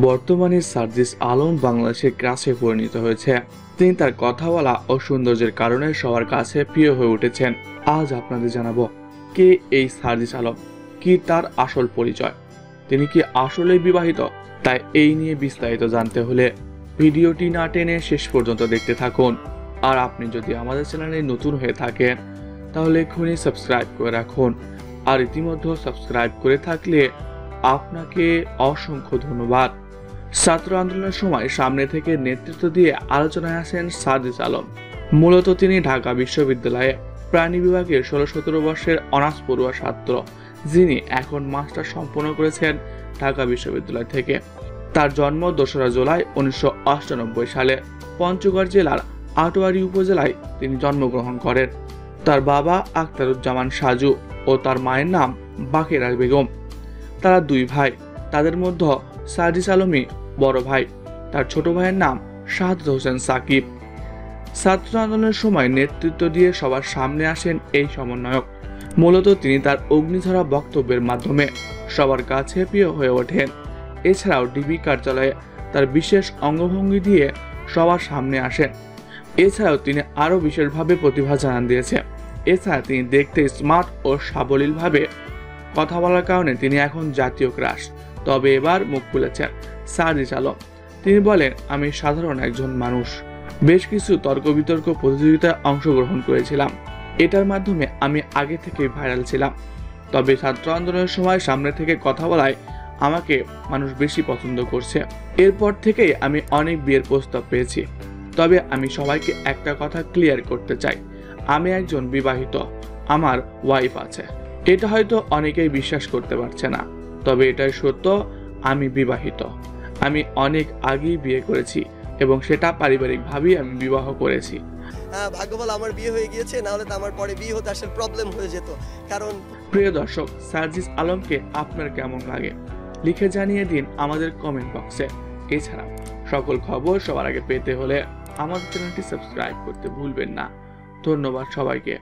বর্তমানে সার্জিস আলম বাংলাদেশের ক্রাশে পরিণত হয়েছে। তিনি তার কথা বলা ও সৌন্দর্যের কারণে সবার কাছে প্রিয় হয়ে উঠেছেন। আজ আপনাদের জানাবো কে এই সার্জিস আলম, কি তার আসল পরিচয়, তিনি কি আসলেই বিবাহিত। তাই এই নিয়ে বিস্তারিত জানতে হলে ভিডিওটি না টেনে শেষ পর্যন্ত দেখতে থাকুন। আর আপনি যদি আমাদের চ্যানেলে নতুন হয়ে থাকেন তাহলে এখনই সাবস্ক্রাইব করে রাখুন। আর ইতিমধ্যে সাবস্ক্রাইব করে থাকলে আপনাকে অসংখ্য ধন্যবাদ। ছাত্র আন্দোলনের সময় সামনে থেকে নেতৃত্ব দিয়ে আলোচনায় আসেন সার্জিস আলম। মূলত তিনি ঢাকা বিশ্ববিদ্যালয়ে প্রাণী বিভাগের 16-17 বর্ষের অনার্স পড়ুয়া ছাত্র, যিনি এখন মাস্টার সম্পন্ন করেছেন ঢাকা বিশ্ববিদ্যালয় থেকে। তার জন্ম 2রা জুলাই 1998 সালে পঞ্চগড় জেলার আটোয়ারী উপজেলায় তিনি জন্মগ্রহণ করেন। তার বাবা আখতারুজ্জামান সাজু ও তার মায়ের নাম বাকেরা বেগম। তারা দুই ভাই, তাদের মধ্যে সার্জিস আলমই বড় ভাই। তার ছোট ভাইয়ের নাম শাহাদাত হোসেন সাকিব। ছাত্র আন্দোলনের সময় নেতৃত্ব দিয়ে সবার সামনে আসেন এই সমন্বয়ক। মূলত তিনি তার অগ্নিঝরা বক্তব্যের মাধ্যমে সবার কাছে প্রিয় হয়ে ওঠেন। এছাড়াও ডিবি কার্যালয়ে তার বিশেষ অঙ্গভঙ্গি দিয়ে সবার সামনে আসেন। এছাড়াও তিনি আরও বিশেষভাবে প্রতিভা জানান দিয়েছে। এছাড়া তিনি দেখতে স্মার্ট ও সাবলীলভাবে কথা বলার কারণে তিনি এখন জাতীয় ক্রাশ। তবে এবার মুখ খুলেছেন সার্জিস আলম। তিনি বলেন, আমি সাধারণ একজন মানুষ। বেশ কিছু তর্ক বিতর্ক প্রতিযোগিতায় অংশগ্রহণ করেছিলাম। এটার মাধ্যমে আমি আগে থেকেই ভাইরাল ছিলাম। তবে ছাত্র আন্দোলনের সময় সামনে থেকে কথা বলায় আমাকে মানুষ বেশি পছন্দ করছে। এরপর থেকেই আমি অনেক বিয়ের প্রস্তাব পেয়েছি। তবে আমি সবাইকে একটা কথা ক্লিয়ার করতে চাই, আমি একজন বিবাহিত, আমার ওয়াইফ আছে। এটা হয়তো অনেকেই বিশ্বাস করতে পারছে না, তবে এটাই সত্য, আমি বিবাহিত। আমি অনেক আগেই বিয়ে করেছি এবং সেটা পারিবারিকভাবেই আমি বিবাহ করেছি। ভাগ্য ভালো আমার বিয়ে হয়ে গিয়েছে, না হলে তো আমার পরে বিয়ে হতে আসলে প্রবলেম হয়ে যেত। কারণ প্রিয় দর্শক, সার্জিস আলমকে আপনার কেমন লাগে লিখে জানিয়ে দিন আমাদের কমেন্ট বক্সে। এছাড়া সকল খবর সবার আগে পেতে হলে আমাদের চ্যানেলটি সাবস্ক্রাইব করতে ভুলবেন না। ধন্যবাদ সবাইকে।